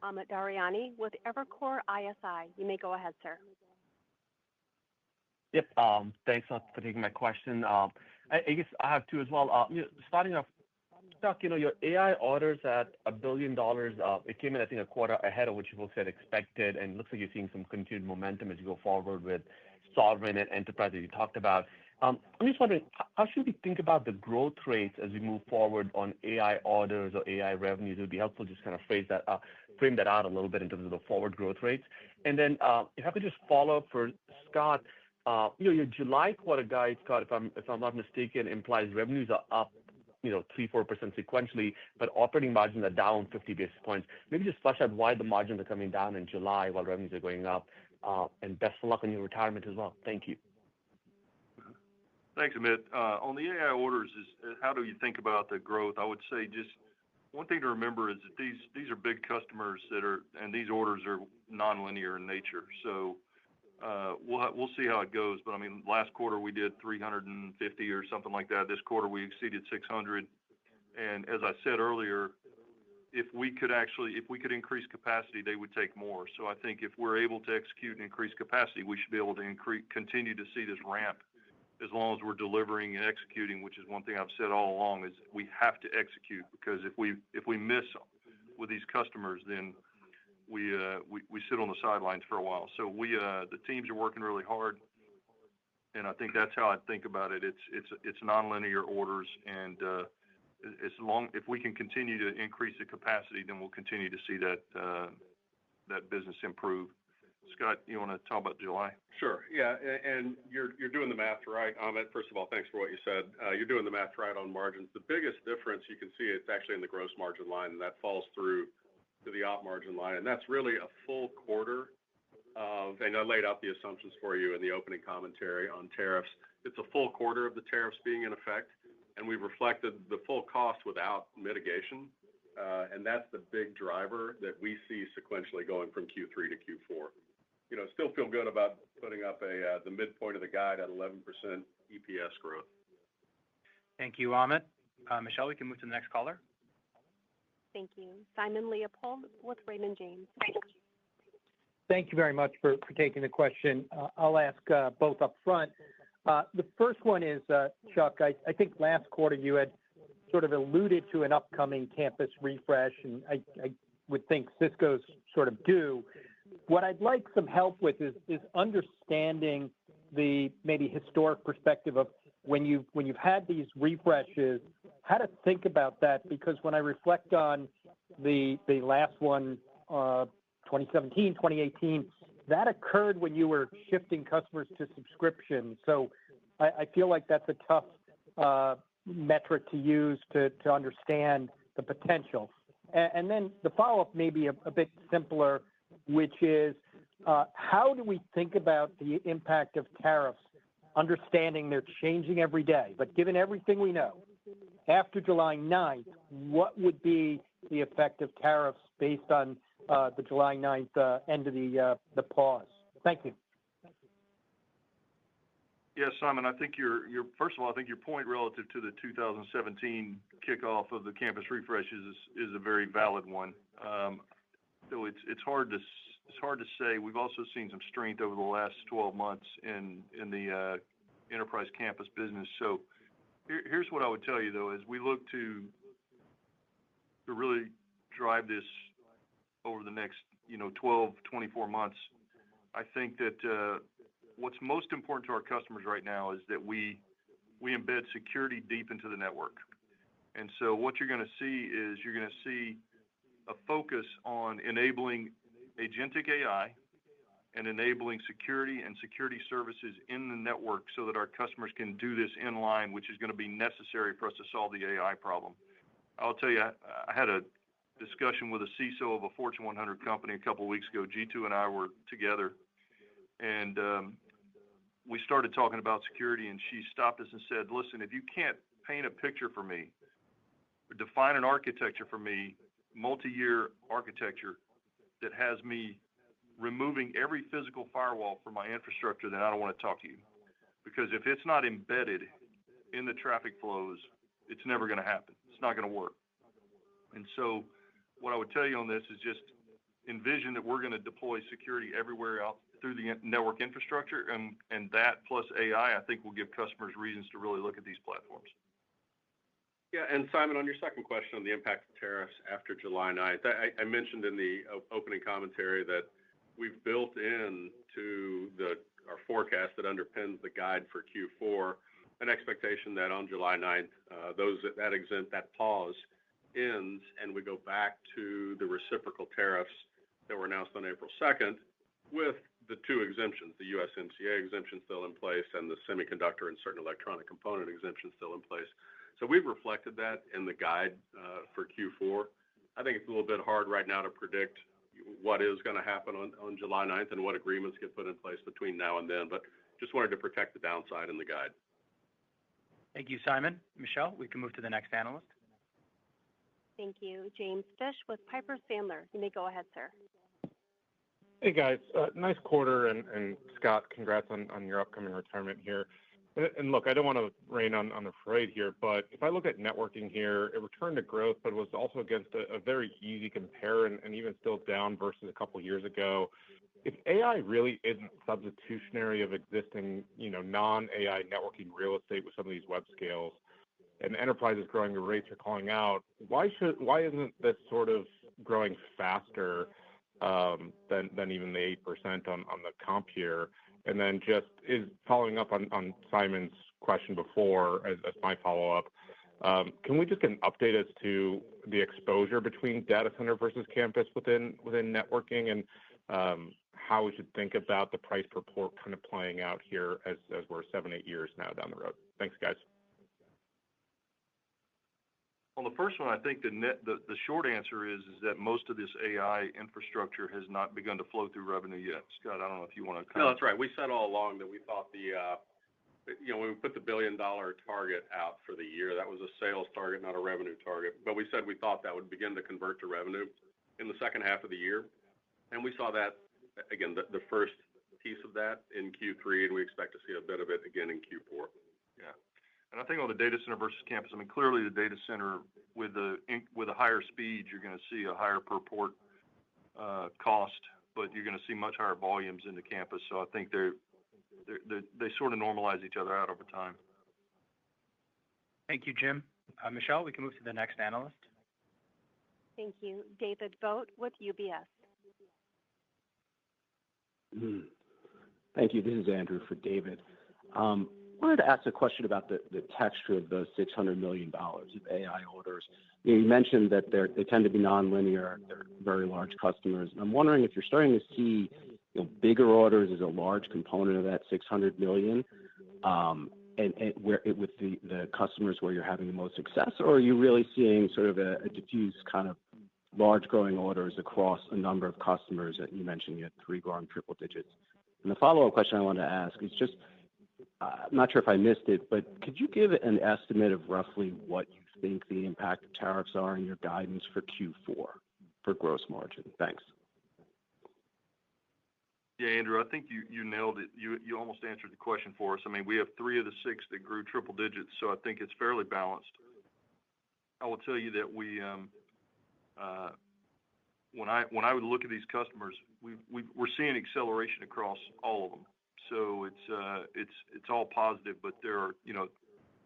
Amit Daryanani with Evercore ISI. You may go ahead, sir. Yep. Thanks for taking my question. I guess I have two as well. Starting off, Chuck, your AI orders at $1 billion, it came in, I think, a quarter ahead of what you folks had expected, and it looks like you're seeing some continued momentum as you go forward with sovereign and enterprise that you talked about. I'm just wondering, how should we think about the growth rates as we move forward on AI orders or AI revenues? It would be helpful to just kind of frame that out a little bit in terms of the forward growth rates. And then if I could just follow up for Scott, your July quarter guide, Scott, if I'm not mistaken, implies revenues are up 3-4% sequentially, but operating margins are down 50 basis points. Maybe just flesh out why the margins are coming down in July while revenues are going up. And best of luck on your retirement as well. Thank you. Thanks, Amit. On the AI orders, how do you think about the growth? I would say just one thing to remember is that these are big customers and these orders are nonlinear in nature. So we'll see how it goes. But I mean, last quarter we did 350 or something like that. This quarter we exceeded 600. And as I said earlier, if we could increase capacity, they would take more. So I think if we're able to execute and increase capacity, we should be able to continue to see this ramp as long as we're delivering and executing, which is one thing I've said all along, is we have to execute, because if we miss with these customers, then we sit on the sidelines for a while. So the teams are working really hard, and I think that's how I think about it. It's nonlinear orders, and if we can continue to increase the capacity, then we'll continue to see that business improve. Scott, you want to talk about July? Sure. Yeah, and you're doing the math right, Amit. First of all, thanks for what you said. You're doing the math right on margins. The biggest difference you can see it's actually in the gross margin line, and that falls through to the op margin line, and that's really a full quarter of. And I laid out the assumptions for you in the opening commentary on tariffs. It's a full quarter of the tariffs being in effect, and we've reflected the full cost without mitigation, and that's the big driver that we see sequentially going from Q3 to Q4. Still feel good about putting up the midpoint of the guide at 11% EPS growth. Thank you, Amit. Michelle, we can move to the next caller. Thank you. Simon Leopold with Raymond James. Thank you very much for taking the question. I'll ask both up front. The first one is, Chuck, I think last quarter you had sort of alluded to an upcoming campus refresh, and I would think Cisco's sort of due. What I'd like some help with is understanding the maybe historic perspective of when you've had these refreshes, how to think about that, because when I reflect on the last one, 2017, 2018, that occurred when you were shifting customers to subscription. So I feel like that's a tough metric to use to understand the potential. And then the follow-up may be a bit simpler, which is how do we think about the impact of tariffs, understanding they're changing every day, but given everything we know, after July 9th, what would be the effect of tariffs based on the July 9th end of the pause? Thank you. Yes, Simon, I think first of all, I think your point relative to the 2017 kickoff of the campus refreshes is a very valid one. So it's hard to say. We've also seen some strength over the last 12 months in the enterprise campus business. So here's what I would tell you, though, as we look to really drive this over the next 12, 24 months. I think that what's most important to our customers right now is that we embed security deep into the network. And so what you're going to see is a focus on enabling agentic AI and enabling security and security services in the network so that our customers can do this in line, which is going to be necessary for us to solve the AI problem. I'll tell you, I had a discussion with a CSCO of a Fortune 100 company a couple of weeks ago. G2 and I were together, and we started talking about security, and she stopped us and said, listen, if you can't paint a picture for me or define an architecture for me, multi-year architecture that has me removing every physical firewall from my infrastructure, then I don't want to talk to you. Because if it's not embedded in the traffic flows, it's never going to happen. It's not going to work. And so what I would tell you on this is just envision that we're going to deploy security everywhere out through the network infrastructure, and that plus AI, I think, will give customers reasons to really look at these platforms. Yeah, and Simon, on your second question on the impact of tariffs after July 9th, I mentioned in the opening commentary that we've built into our forecast that underpins the guide for Q4 an expectation that on July 9th, that pause ends, and we go back to the reciprocal tariffs that were announced on April 2nd with the two exemptions, the USMCA exemption still in place and the semiconductor and certain electronic component exemption still in place. So we've reflected that in the guide for Q4. I think it's a little bit hard right now to predict what is going to happen on July 9th and what agreements get put in place between now and then, but just wanted to protect the downside in the guide. Thank you, Simon. Michelle, we can move to the next analyst. Thank you. James Fish with Piper Sandler. You may go ahead, sir. Hey, guys. Nice quarter, and Scott, congrats on your upcoming retirement here. And look, I don't want to rain on the parade here, but if I look at networking here, it returned to growth, but it was also against a very easy compare and even still down versus a couple of years ago. If AI really isn't substitutionary of existing, non-AI networking real estate with some of these web scales, and enterprises growing at rates you're calling out, why isn't this sort of growing faster than even the 8% on the comp here? And then just is following up on Simon's question before as my follow-up, can we just get an update as to the exposure between data center versus campus within networking, and how we should think about the price per port kind of playing out here as we're 7-8 years now down the road? Thanks, guys. On the first one, I think the short answer is that most of this AI infrastructure has not begun to flow through revenue yet. Scott, I don't know if you want to comment. No, that's right. We said all along that we thought when we put the $1 billion target out for the year, that was a sales target, not a revenue target. But we said we thought that would begin to convert to revenue in the second half of the year. And we saw that, again, the first piece of that in Q3, and we expect to see a bit of it again in Q4. Yeah. And I think on the data center versus campus, I mean, clearly the data center with a higher speed, you're going to see a higher per port cost, but you're going to see much higher volumes in the campus. So I think they sort of normalize each other out over time. Thank you, Jim. Michelle, we can move to the next analyst. Thank you. David Vogt with UBS. Thank you. This is Andrew for David. I wanted to ask a question about the texture of those $600 million of AI orders. You mentioned that they tend to be nonlinear. They're very large customers. And I'm wondering if you're starting to see bigger orders as a large component of that $600 million, and with the customers where you're having the most success, or are you really seeing sort of a diffuse kind of large growing orders across a number of customers that you mentioned you had 3 growing triple digits? And the follow-up question I wanted to ask is just, I'm not sure if I missed it, but could you give an estimate of roughly what you think the impact of tariffs are in your guidance for Q4 for gross margin? Thanks. Yeah, Andrew, I think you nailed it. You almost answered the question for us. I mean, we have 3 of the 6 that grew triple digits, so I think it's fairly balanced. I will tell you that when I would look at these customers, we're seeing acceleration across all of them. So it's all positive, but there are,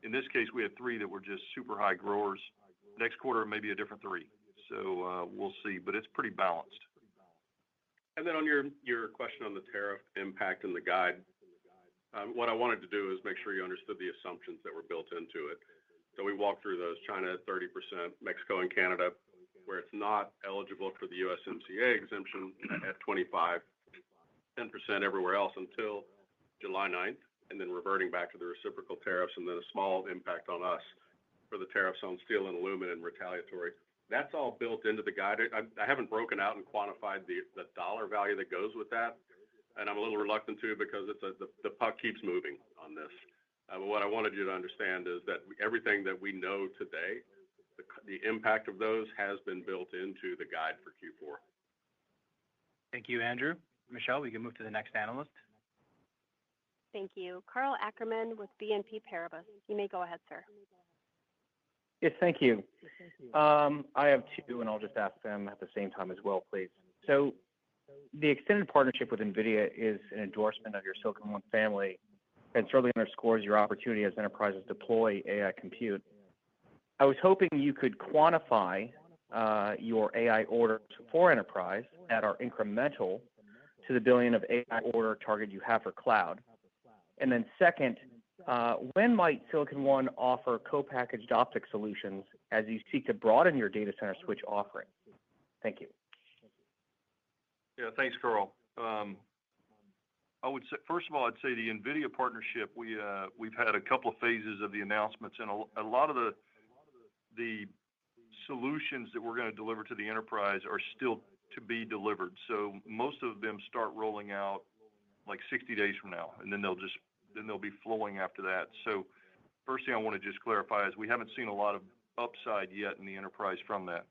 in this case, we had 3 that were just super high growers. Next quarter, maybe a different 3. So we'll see, but it's pretty balanced. And then on your question on the tariff impact and the guide, what I wanted to do is make sure you understood the assumptions that were built into it. So we walked through those: China at 30%, Mexico and Canada, where it's not eligible for the USMCA exemption at 25%, 10% everywhere else until July 9th, and then reverting back to the reciprocal tariffs, and then a small impact on us for the tariffs on steel and aluminum and retaliatory. That's all built into the guide. I haven't broken out and quantified the dollar value that goes with that, and I'm a little reluctant to because the puck keeps moving on this. But what I wanted you to understand is that everything that we know today, the impact of those has been built into the guide for Q4. Thank you, Andrew. Michelle, we can move to the next analyst. Thank you. Karl Ackerman with BNP Paribas. You may go ahead, sir. Yes, thank you. I have 2, and I'll just ask them at the same time as well, please. So the extended partnership with NVIDIA is an endorsement of your Silicon One family and certainly underscores your opportunity as enterprises deploy AI compute. I was hoping you could quantify your AI orders for enterprise that are incremental to the $1 billion of AI order target you have for cloud. And then second, when might Silicon One offer co-packaged optic solutions as you seek to broaden your data center switch offering? Thank you. Yeah, thanks, Karl. I would say, first of all, I'd say the NVIDIA partnership, we've had a couple of phases of the announcements, and a lot of the solutions that we're going to deliver to the enterprise are still to be delivered. So most of them start rolling out like 60 days from now, and then they'll be flowing after that. So first thing I want to just clarify is we haven't seen a lot of upside yet in the enterprise from that.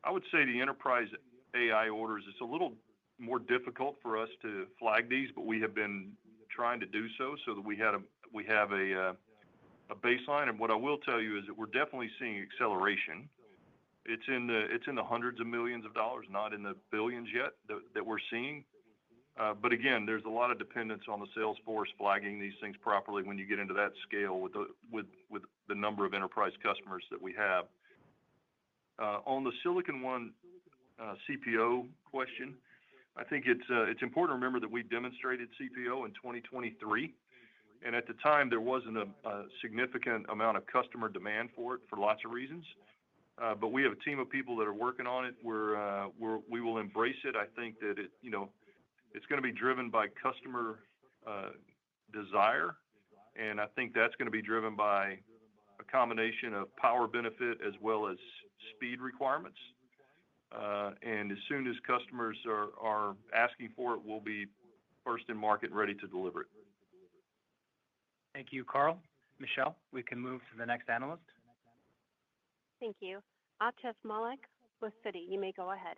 I would say the enterprise AI orders, it's a little more difficult for us to flag these, but we have been trying to do so that we have a baseline. And what I will tell you is that we're definitely seeing acceleration. It's in the hundreds of millions of dollars, not in the billions yet that we're seeing. But again, there's a lot of dependence on the sales force flagging these things properly when you get into that scale with the number of enterprise customers that we have. On the Silicon One CPO question, I think it's important to remember that we demonstrated CPO in 2023, and at the time there wasn't a significant amount of customer demand for it for lots of reasons. But we have a team of people that are working on it. We will embrace it. I think that It's going to be driven by customer desire, and I think that's going to be driven by a combination of power benefit as well as speed requirements. And as soon as customers are asking for it, we'll be first in market and ready to deliver it. Thank you, Carl. Michelle, we can move to the next analyst. Thank you. Atif Malik with Citi. You may go ahead.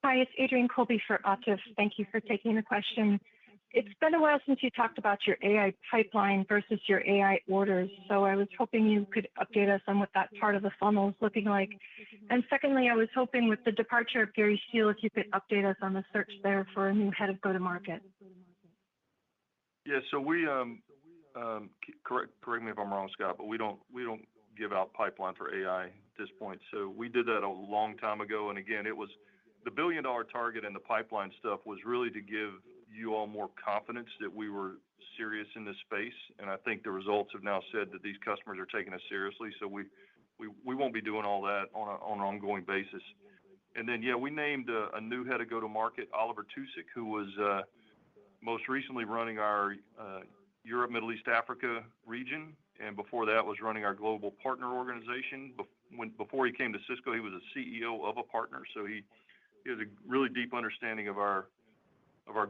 Hi, it's Adrienne Colby for Atif. Thank you for taking the question. It's been a while since you talked about your AI pipeline versus your AI orders, so I was hoping you could update us on what that part of the funnel is looking like. And secondly, I was hoping with the departure of Gary Steele, if you could update us on the search there for a new head of go-to-market. Yeah, so we correct me if I'm wrong, Scott, but we don't give out pipeline for AI at this point. So we did that a long time ago, and again, it was the $1 billion target and the pipeline stuff was really to give you all more confidence that we were serious in this space, and I think the results have now said that these customers are taking us seriously. So we won't be doing all that on an ongoing basis. And then yeah, we named a new head of go-to-market, Oliver Tusick, who was most recently running our Europe, Middle East, Africa region, and before that was running our global partner organization. Before he came to Cisco, he was a CEO of a partner, so he has a really deep understanding of our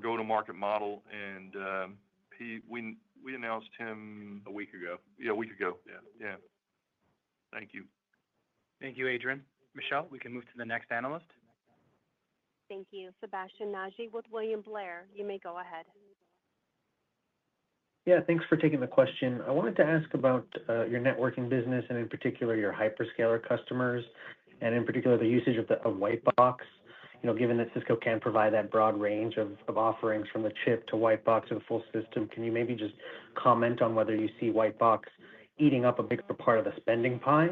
go-to-market model, and we announced him a week ago. Yeah, a week ago. Yeah. Thank you. Thank you, Adrian. Michelle, we can move to the next analyst. Thank you. Sebastian Naji with William Blair. You may go ahead. Yeah, thanks for taking the question. I wanted to ask about your networking business and in particular your hyperscaler customers and in particular the usage of white box. Given that Cisco can provide that broad range of offerings from the chip to white box to the full system, can you maybe just comment on whether you see white box eating up a bigger part of the spending pie?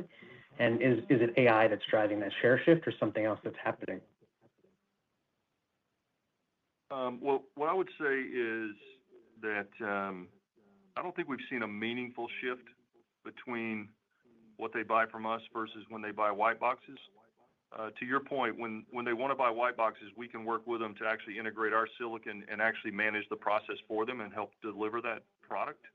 And is it AI that's driving that share shift or something else that's happening? Well, what I would say is that I don't think we've seen a meaningful shift between what they buy from us versus when they buy white boxes. To your point, when they want to buy white boxes, we can work with them to actually integrate our silicon and actually manage the process for them and help deliver that product.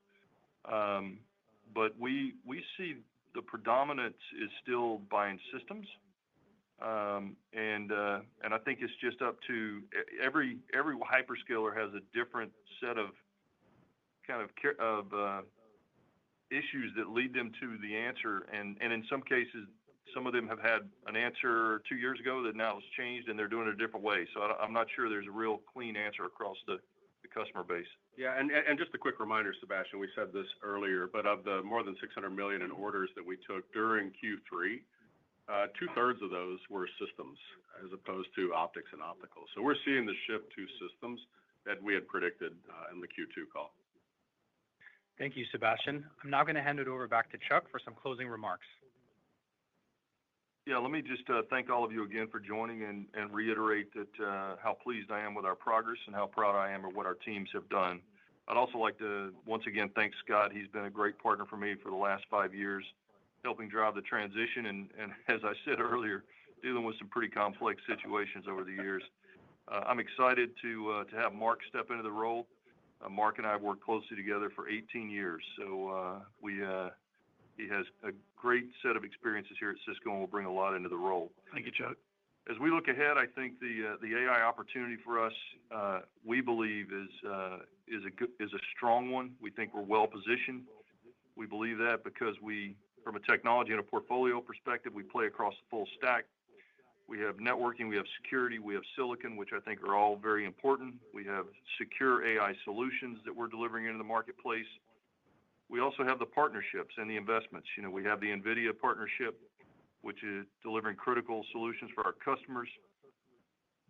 But we see the predominance is still buying systems. And I think it's just up to every hyperscaler has a different set of issues that lead them to the answer. And in some cases, some of them have had an answer 2 years ago that now has changed and they're doing it a different way. So I'm not sure there's a real clean answer across the customer base. Yeah, and just a quick reminder, Sebastian, we said this earlier, but of the more than $600 million in orders that we took during Q3, 2/3 of those were systems as opposed to optics and optical. So we're seeing the shift to systems that we had predicted in the Q2 call. Thank you, Sebastian. I'm now going to hand it over back to Chuck for some closing remarks. Yeah, let me just thank all of you again for joining and reiterate that how pleased I am with our progress and how proud I am of what our teams have done. I'd also like to once again thank Scott. He's been a great partner for me for the last 5 years, helping drive the transition and as I said earlier, dealing with some pretty complex situations over the years. I'm excited to have Mark step into the role. Mark and I have worked closely together for 18 years, so he has a great set of experiences here at Cisco and will bring a lot into the role. Thank you, Chuck. As we look ahead, I think the AI opportunity for us, we believe is a strong one. We think we're well positioned. We believe that because from a technology and a portfolio perspective, we play across the full stack. We have networking, we have security, we have silicon, which I think are all very important. We have secure AI solutions that we're delivering into the marketplace. We also have the partnerships and the investments. We have the NVIDIA partnership, which is delivering critical solutions for our customers.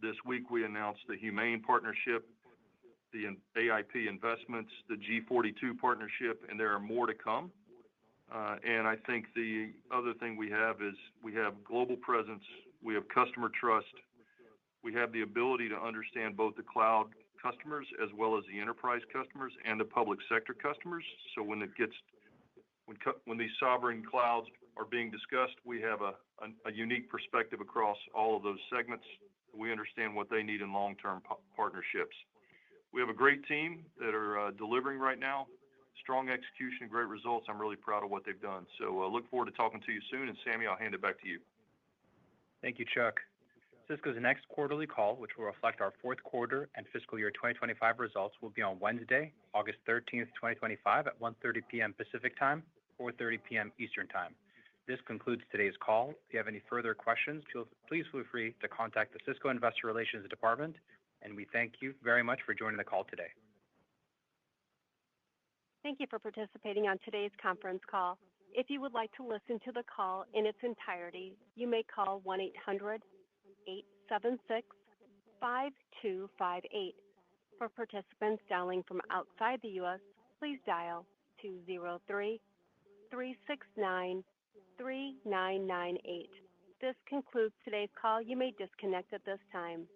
This week, we announced the Humane partnership, the AIP investments, the G42 partnership, and there are more to come. And I think the other thing we have is we have global presence, we have customer trust, we have the ability to understand both the cloud customers as well as the enterprise customers and the public sector customers. So when these sovereign clouds are being discussed, we have a unique perspective across all of those segments. We understand what they need in long-term partnerships. We have a great team that are delivering right now. Strong execution, great results. I'm really proud of what they've done. So look forward to talking to you soon. And Sammy, I'll hand it back to you. Thank you, Chuck. Cisco's next quarterly call, which will reflect our fourth quarter and fiscal year 2025 results, will be on Wednesday, August 13th, 2025 at 1:30 p.m. Pacific Time, 4:30 p.m. Eastern Time. This concludes today's call. If you have any further questions, please feel free to contact the Cisco Investor Relations Department, and we thank you very much for joining the call today. Thank you for participating on today's conference call. If you would like to listen to the call in its entirety, you may call 1-800-876-5258. For participants dialing from outside the U.S., please dial 203-369-3998. This concludes today's call. You may disconnect at this time.